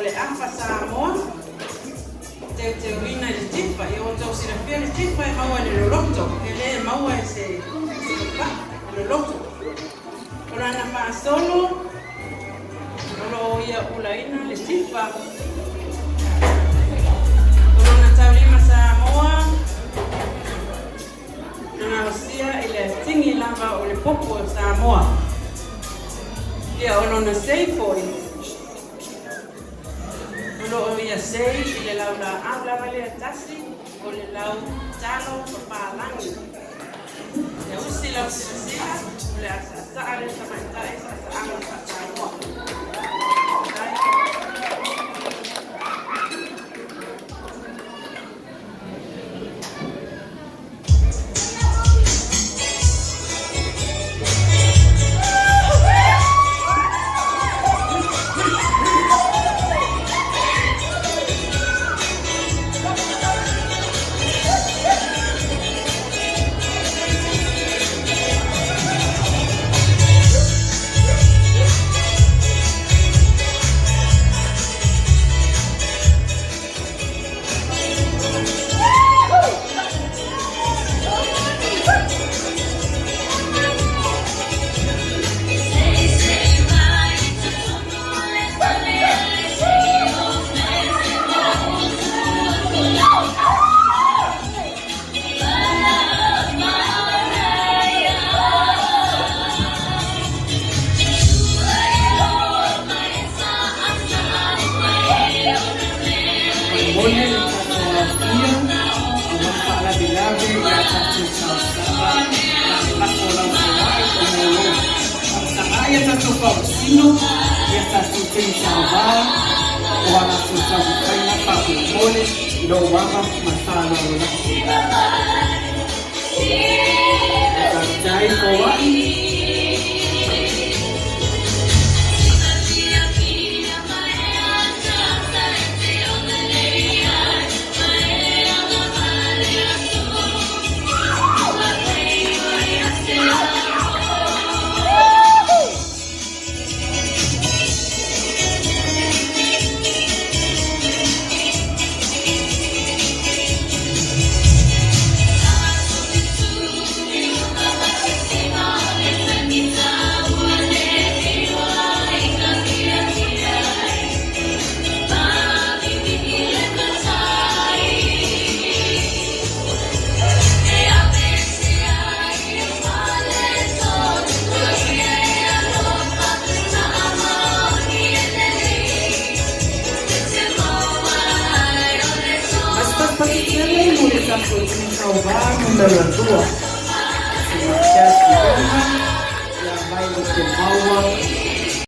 le apa Samoa. Te uina le tipa, i o tau sira pia le tipa e maua le loloto. E le maua e se pa, le loloto. Ora na pa solo, olo ia ulaina le tipa. Ora na tau lima Samoa. Nana osia i le tingi lava o le popo Samoa. Ia ono na sei foi. Ono ia sei i le lau la abla vale tasi o le lau talo papalangi. E usi lau sila o le asa ale samaitai asa anga Samoa. Sino y hasta su salvar o a la sustancia para que mole lo baja masala salvar número 2. Se marchaste, ya bailo de Maua.